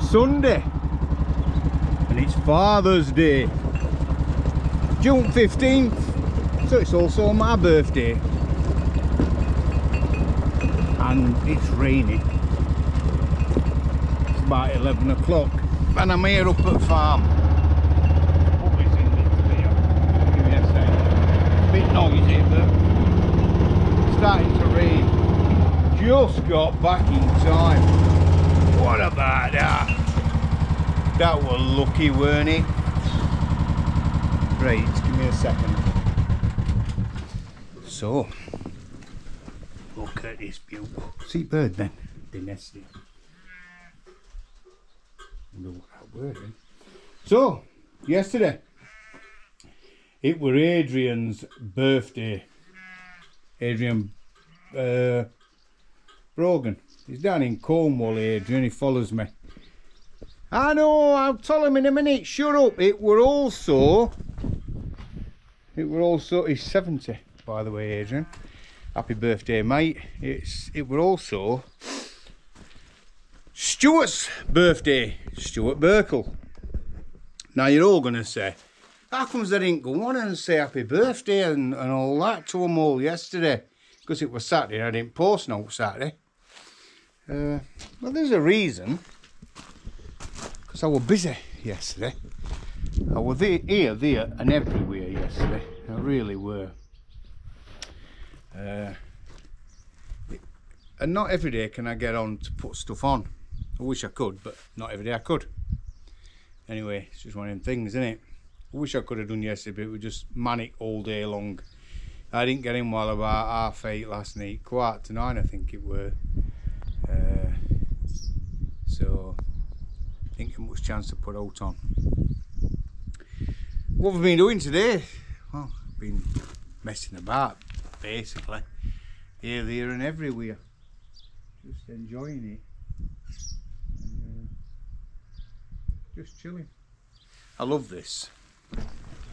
Sunday and it's Father's Day, June 15th, so it's also my birthday, and it's raining. It's about 11 o'clock and I'm here up at farm. What is in it here? Give me a second. A bit noisy, but it's starting to rain. Just got back in time. What about that? That was lucky, weren't it? Right, give me a second. So, look at this view. See bird then? They nested. Wonder what that word is. So, yesterday, it were Adrian's birthday. Adrian Brogan. He's down in Cornwall, Adrian. He follows me. I know, I'll tell him in a minute. Shut up. It were also he's 70, by the way, Adrian. Happy birthday, mate. It were also Stuart's birthday. Stuart Burkle. Now you're all gonna say, how comes they didn't go on and say happy birthday and all that to them all yesterday? Because it was Saturday and I didn't post no Saturday. Well, there's a reason. Because I was busy yesterday. I was here, there and everywhere yesterday. I really were. And not every day can I get on to put stuff on. I wish I could, but not every day I could. Anyway, it's just one of them things, isn't it? I wish I could have done yesterday, but it was just manic all day long. I didn't get in while about 8:30 last night, 8:45 I think it were. So didn't get much chance to put out on. What have I been doing today? Well, I've been messing about basically, here, there and everywhere, just enjoying it and, just chilling. I love this.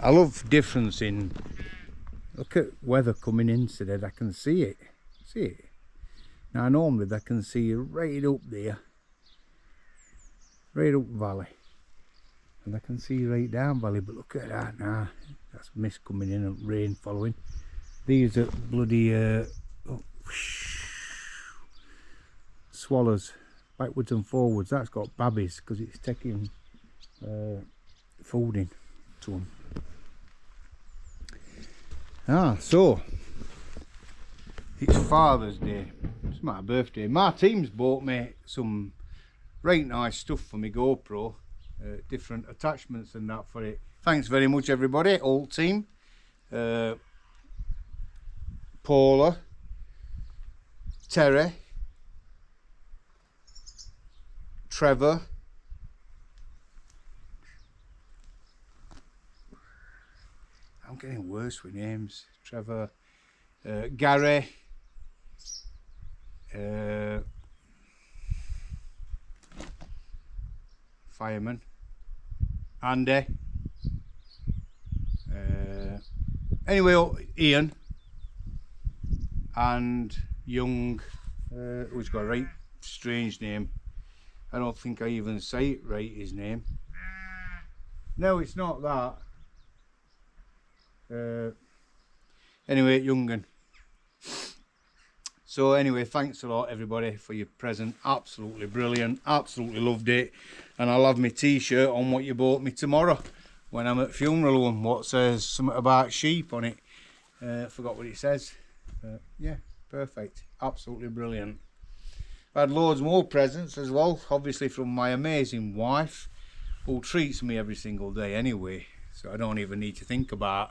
I love difference in, look at weather coming in today. I can see it. Now normally I can see right up there, right up valley, and I can see right down valley, but look at that now. That's mist coming in and rain following. These are bloody swallows, backwards and forwards. That's got babbies because it's taking food in to them. So it's Father's Day. It's my birthday. My team's bought me some right nice stuff for my GoPro, different attachments and that for it. Thanks very much everybody, whole team. Paula, Terry, Trevor, I'm getting worse with names. Trevor, Gary, fireman, Andy, anyway, Ian and Young, who's got a right strange name. I don't think I even say it right, his name. No, it's not that. Anyway, Youngen. So anyway, thanks a lot everybody for your present. Absolutely brilliant, absolutely loved it. And I'll have my t-shirt on what you bought me tomorrow when I'm at funeral home, what says something about sheep on it. Forgot what it says. Yeah, perfect, absolutely brilliant. I had loads more presents as well, obviously from my amazing wife, who treats me every single day anyway, so I don't even need to think about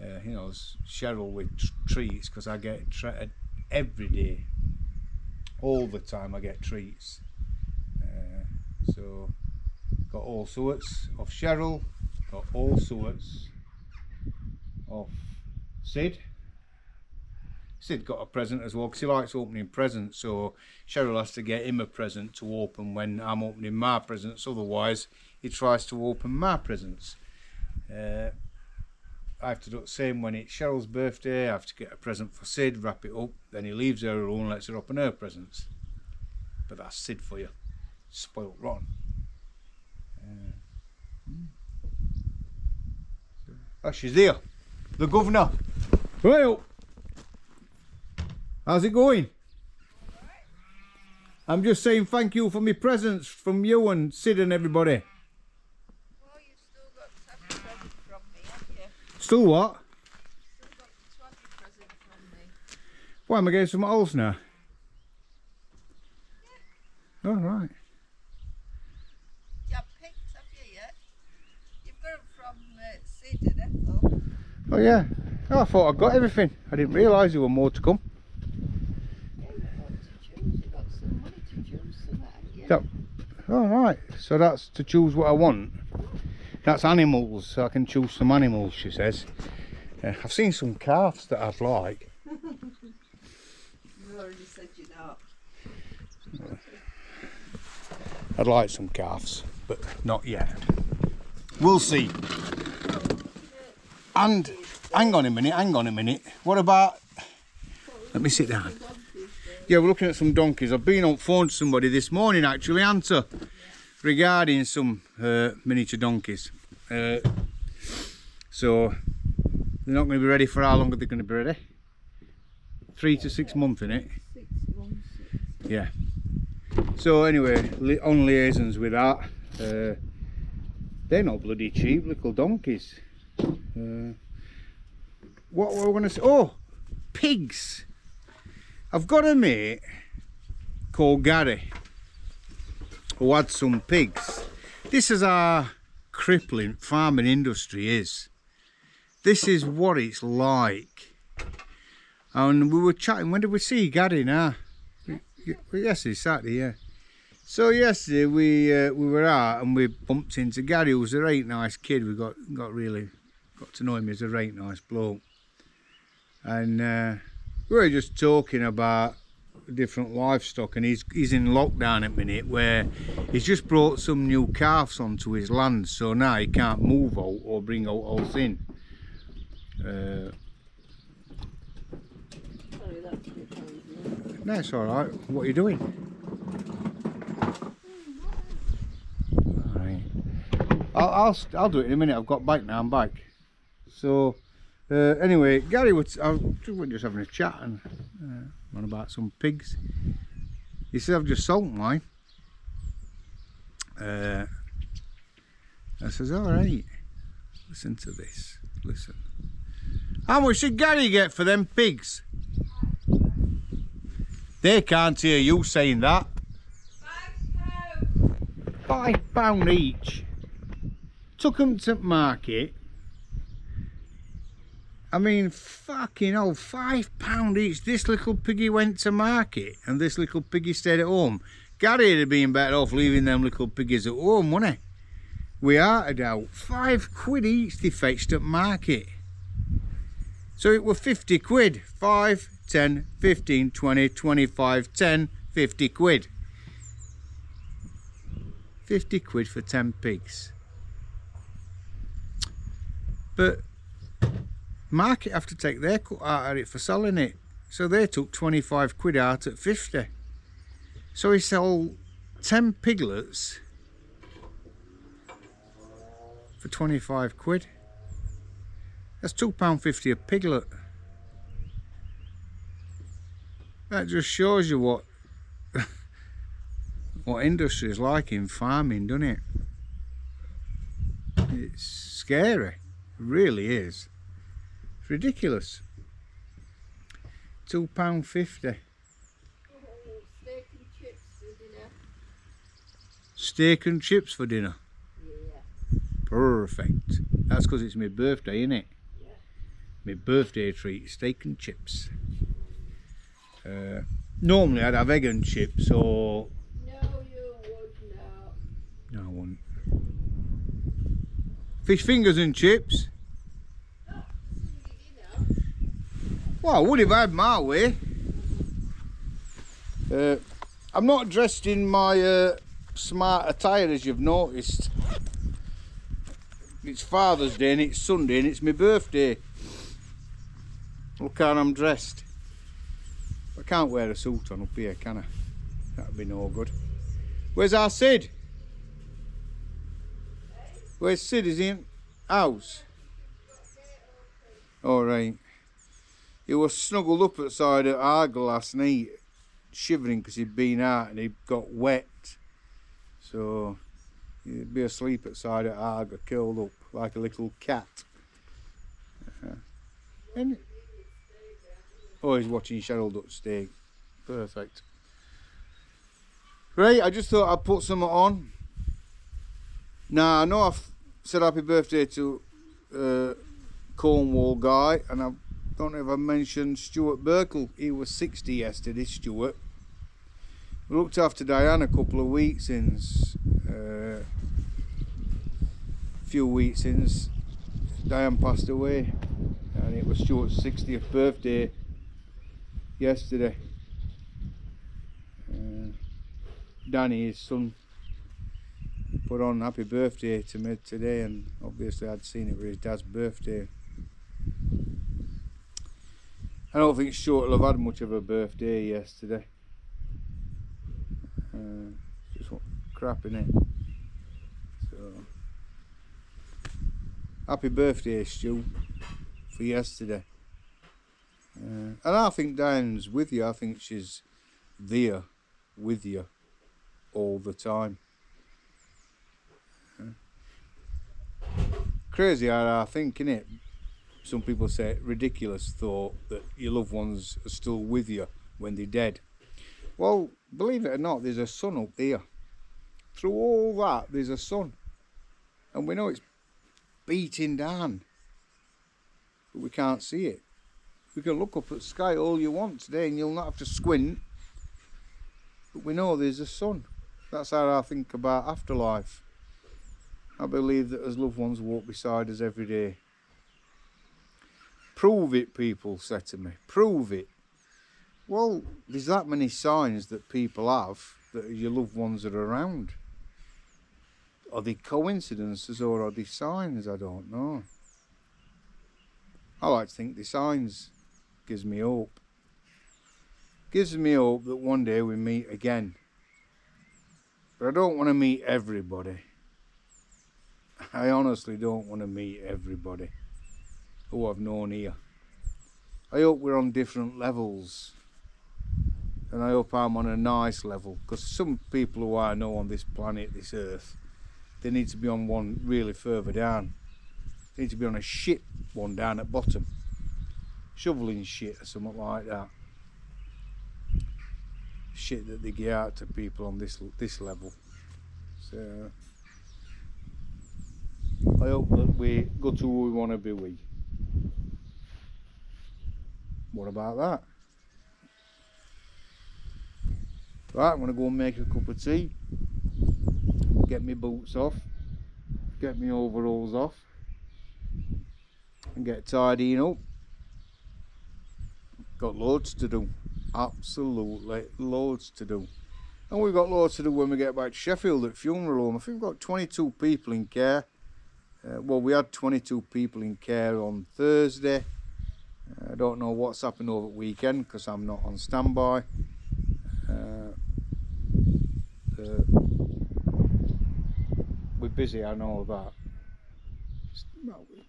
you know, Cheryl with treats, because I get treated every day, all the time. I get treats. So got all sorts of Cheryl, got all sorts of Sid. Sid got a present as well because he likes opening presents, so Cheryl has to get him a present to open when I'm opening my presents, otherwise he tries to open my presents. I have to do the same when it's Cheryl's birthday. I have to get a present for Sid, wrap it up, then he leaves her alone and lets her open her presents. But that's Sid for you, spoilt rotten. Oh, she's there. The governor. Well, how's it going? I'm just saying thank you for my presents from you and Sid and everybody. Well, you've still got to have a present from me, haven't you? Still what? Still got to have a present from me. Why am I getting something else now? Yeah. Oh, right. You haven't picked, have you yet? You've got them from Sid and Ethel. Oh, yeah. Oh, I thought I got everything. I didn't realise there were more to come. Yeah, you've got to choose. You've got some money to choose for that, haven't you? Yep. Oh, right. So that's to choose what I want. That's animals, so I can choose some animals, she says. I've seen some calves that I'd like. You already said you're not. I'd like some calves, but not yet. We'll see. And hang on a minute. What about... Let me sit down. Yeah, we're looking at some donkeys. I've been on phone to somebody this morning, actually, answer regarding some miniature donkeys. So they're not going to be ready for how long are they going to be ready? 3 to 6 months, innit? 6 months. Yeah. So anyway, on liaisons with that. They're not bloody cheap little donkeys. What were we going to say? Oh, pigs. I've got a mate called Gary who had some pigs. This is our crippling farming industry is. This is what it's like. And we were chatting, when did we see Gary now? Yesterday, Saturday, yeah. So yesterday we were out and we bumped into Gary, who was a right nice kid. We got to know him as a right nice bloke. And we were just talking about different livestock, and he's in lockdown at the minute where he's just brought some new calves onto his land, so now he can't move out or bring out else in. Sorry, that's a bit noisy. No, it's alright. What are you doing? Alright. I'll do it in a minute. I've got back now, I'm back. So anyway, Gary we're just having a chat and on about some pigs. He said, I've just sold mine. I says, alright, listen to this, listen. How much did Gary get for them pigs? They can't hear you saying that. £5 each. Took them to market. I mean, fucking hell, £5 each. This little piggy went to market and this little piggy stayed at home. Gary would have been better off leaving them little piggies at home, wouldn't he? Without a doubt. £5 each they fetched at market. So it were 50 quid. 5, 10, 15, 20, 25, 10, 50 quid. 50 quid for 10 pigs. But market have to take their cut out of it for selling it. So they took 25 quid out at 50. So he sold 10 piglets for 25 quid. That's £2.50 a piglet. That just shows you what what industry is like in farming, doesn't it? It's scary. It really is. It's ridiculous. £2.50. Steak and chips for dinner. Steak and chips for dinner. Yeah. Perfect. That's because it's my birthday, innit? Yeah. My birthday treat, steak and chips. Normally I'd have egg and chips or... No, you would not. No, I wouldn't. Fish fingers and chips. Well, I would if I had my way. I'm not dressed in my smart attire, as you've noticed. It's Father's Day and it's Sunday and it's my birthday. Look how I'm dressed. I can't wear a suit on up here, can I? That'd be no good. Where's our Sid? Where's Sid? Is he in house? Alright. He was snuggled up outside at Argyle last night, shivering because he'd been out and he got wet. So he'd be asleep outside at Argyle, curled up like a little cat. Oh, he's watching Cheryl Duck steak. Perfect. Right, I just thought I'd put something on. Now, I know I've said happy birthday to Cornwall guy, and I don't know if I mentioned Stuart Burkle. He was 60 yesterday, Stuart. We looked after Diane a couple of weeks since, few weeks since Diane passed away, and it was Stuart's 60th birthday yesterday. Danny, his son, put on happy birthday to me today, and obviously I'd seen it for his dad's birthday. I don't think Stuart will have had much of a birthday yesterday. Just crap in it. So, happy birthday, Stu, for yesterday. And I think Diane's with you. I think she's there with you all the time. Crazy how I think, innit? Some people say ridiculous thought that your loved ones are still with you when they're dead. Well, believe it or not, there's a sun up there. Through all that, there's a sun. And we know it's beating down. But we can't see it. We can look up at the sky all you want today and you'll not have to squint. But we know there's a sun. That's how I think about afterlife. I believe that as loved ones walk beside us every day. Prove it, people say to me. Prove it. Well, there's that many signs that people have that your loved ones are around. Are they coincidences or are they signs? I don't know. I like to think the signs. Gives me hope. Gives me hope that one day we meet again. But I don't want to meet everybody. I honestly don't want to meet everybody who I've known here. I hope we're on different levels. And I hope I'm on a nice level. Because some people who I know on this planet, this earth, they need to be on one really further down. They need to be on a shit one down at bottom. Shoveling shit or something like that. Shit that they get out to people on this level. So I hope that we go to who we want to be with. What about that? Right, I'm going to go and make a cup of tea. Get my boots off. Get my overalls off. And get tidying up. Got loads to do. Absolutely loads to do. And we've got loads to do when we get back to Sheffield at funeral home. I think we've got 22 people in care. Well, we had 22 people in care on Thursday. I don't know what's happened over the weekend because I'm not on standby. We're busy, I know that. Well, we're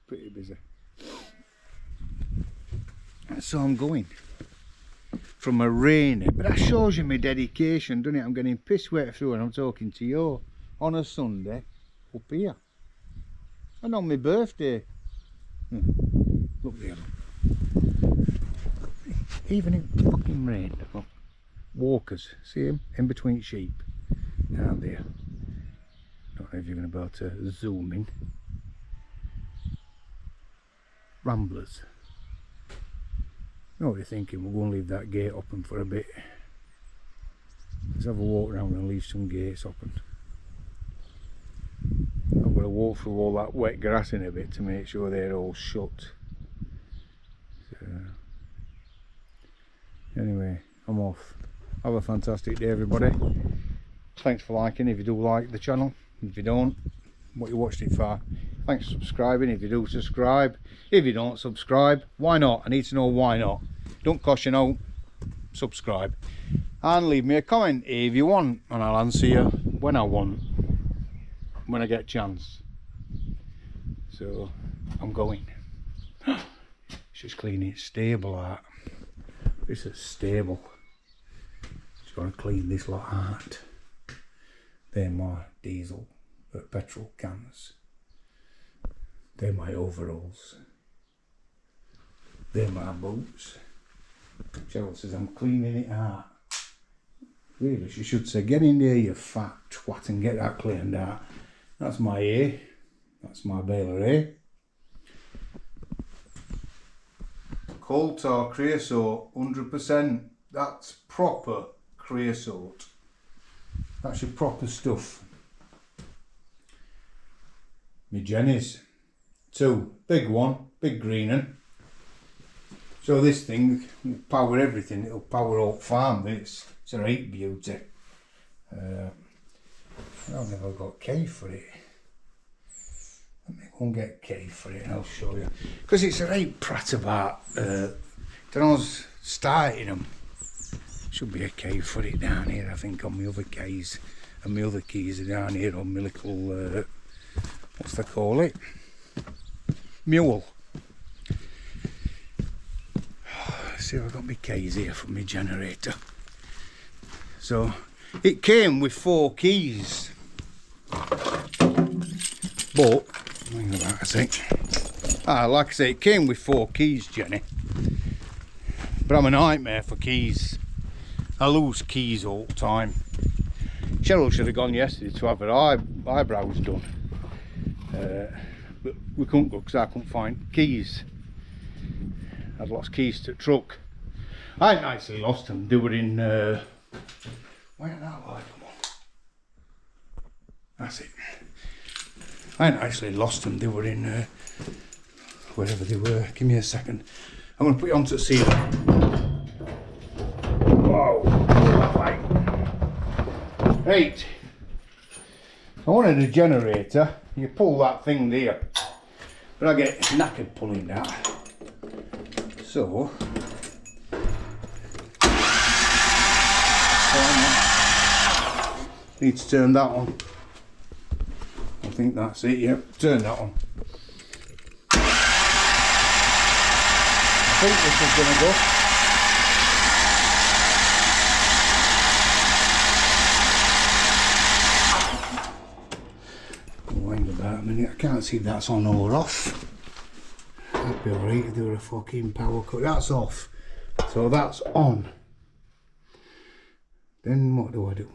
pretty busy. So I'm going from a rainy, but that shows you my dedication, doesn't it? I'm getting piss wet through and I'm talking to you on a Sunday up here. And on my birthday. Look there. Even in fucking rain. Look. Walkers, see him? In between sheep. Down there. Don't know if you're going to be able to zoom in. Ramblers. I know what you're thinking, we're going to leave that gate open for a bit. Let's have a walk around and leave some gates open. I'm going to walk through all that wet grass in a bit to make sure they're all shut. So, anyway, I'm off. Have a fantastic day, everybody. Thanks for liking if you do like the channel. If you don't, what you watched it for. Thanks for subscribing if you do subscribe. If you don't subscribe, why not? I need to know why not. Don't cost you no. Subscribe. And leave me a comment if you want. And I'll answer you when I want. When I get a chance. So I'm going. She's cleaning stable out. This is stable. She's going to clean this lot out. They're my diesel petrol cans. They're my overalls. They're my boots. Cheryl says I'm cleaning it out. Really, she should say, get in there, you fat twat, and get that cleaned out. That's my hay. That's my bale of hay. Coal tar creosote, 100%. That's proper creosote. That's your proper stuff. My Jenny's. 2. Big one, big green one. So this thing will power everything. It'll power Oak Farm. It's a right beauty. I've never got K for it. Let me go and get K for it and I'll show you. Because it's a right prat about, don't know, starting them. Should be a K for it down here, I think, on my other Ks. And my other keys are down here on my little, what's they call it? Mule. See, I've got my Keys here from my generator. So it came with 4 keys, but hang about a sec. Like I say, it came with 4 keys, Jenny. But I'm a nightmare for keys. I lose keys all the time. Cheryl should have gone yesterday to have her eyebrows done, but we couldn't go because I couldn't find keys. I'd lost keys to the truck. I hadn't actually lost them. They were in, where did that light come on? That's it. I hadn't actually lost them. They were in, wherever they were. Give me a second. I'm going to put you on to see them. Whoa. Right. I wanted a generator. You pull that thing there. But I get knackered pulling that. So, need to turn that on. I think that's it, yep, turn that on. I think this is going to go. Wind about a minute, I can't see if that's on or off. That'd be alright if there were a fucking power cut. That's off. So that's on. Then what do I do?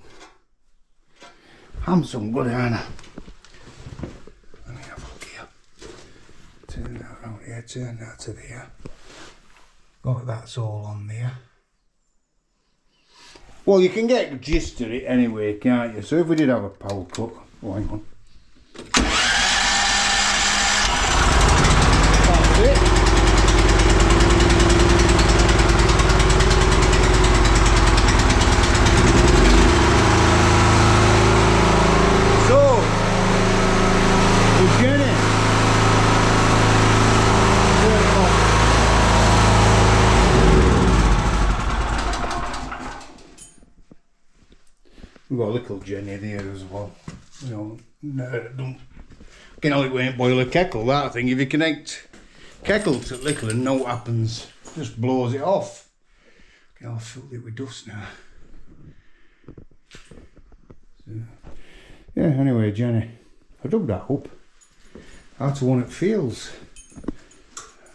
I'm some good, aren't I? Let me have a look here. Turn that around here, turn that to there. Got that's all on there. Well, you can get the gist of it anyway, can't you? So if we did have a power cut, oh, hang on. That's it. We've got a little Jenny there as well. You know, don't get how it won't boil a kettle, that thing. If you connect kettle to little and no what happens, just blows it off. Get all filled it with dust now. So, yeah, anyway, Jenny, I dug that up. That's the one it feels.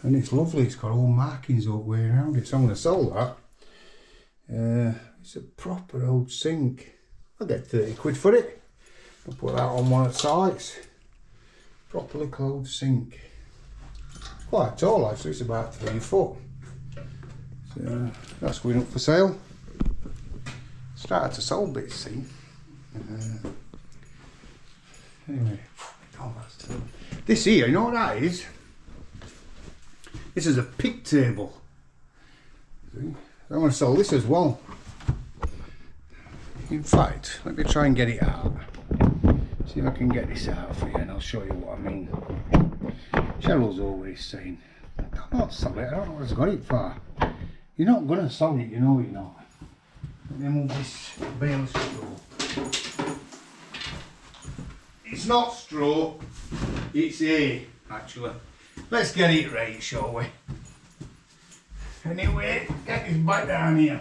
And it's lovely, it's got all markings all the way around it, so I'm going to sell that. It's a proper old sink. I'll get 30 quid for it. I'll put that on one of the sites. Properly closed sink. Quite tall actually, it's about 3 foot. So that's going up for sale. Started to sell bits, see. Anyway, oh, that's terrible. This here, you know what that is? This is a pig table. See? I want to sell this as well. In fact, let me try and get it out. See if I can get this out for you and I'll show you what I mean. Cheryl's always saying, I'm not selling it, I don't know what it's got it for. You're not going to sell it, you know you're not. Let me move this bale of straw. It's not straw, it's hay. actually. Let's get it right, shall we? Anyway, get this back down here.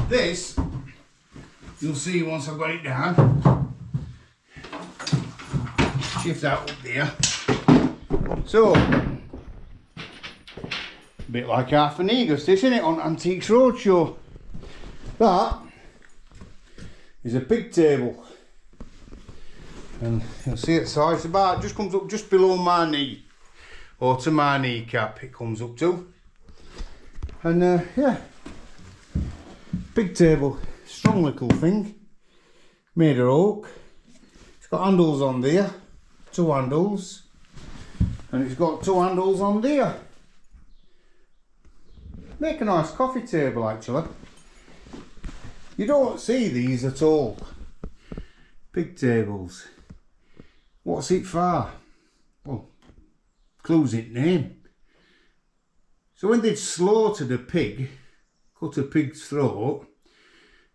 This, you'll see once I've got it down. Shift that up there. So, a bit like half an August, isn't it, on Antiques Roadshow? That is a pig table. And you'll see it size about, just comes up just below my knee. Or to my kneecap it comes up to. And yeah, pig table, strong little thing, made of oak. It's got handles on there, 2 handles, and it's got 2 handles on there. Make a nice coffee table actually. You don't see these at all. Pig tables. What's it for? Well, clues in name. So when they'd slaughtered a pig, cut a pig's throat,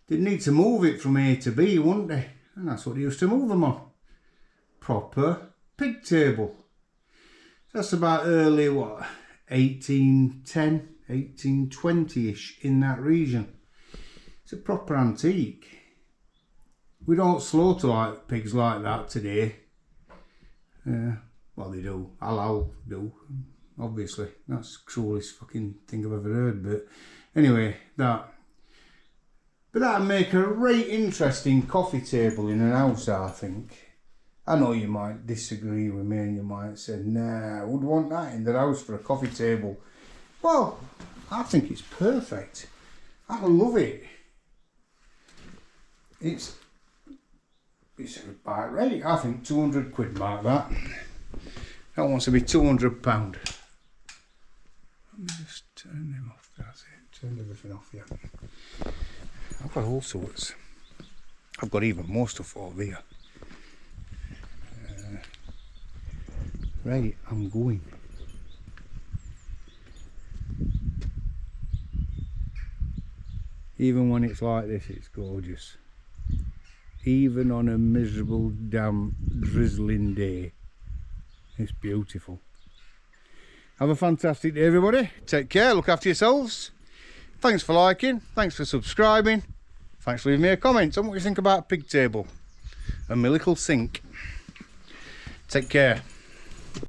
they'd need to move it from A to B, wouldn't they? And that's what they used to move them on. Proper pig table. That's about early, what, 1810, 1820-ish, in that region. It's a proper antique. We don't slaughter like pigs like that today. Well, they do. Halal do, obviously. That's the cruelest fucking thing I've ever heard. But anyway, that. But that'd make a right interesting coffee table in an house, I think. I know you might disagree with me and you might say, nah, I would want that in the house for a coffee table. Well, I think it's perfect. I love it. It's about right. I think 200 quid mark that. That wants to be £200. Let me just turn them off, that's it. Turn everything off, yeah. I've got all sorts. I've got even more stuff over here. Right, I'm going. Even when it's like this, it's gorgeous. Even on a miserable, damn, drizzling day, it's beautiful. Have a fantastic day, everybody. Take care, look after yourselves. Thanks for liking, thanks for subscribing, thanks for leaving me a comment on what you think about pig table and my little sink. Take care.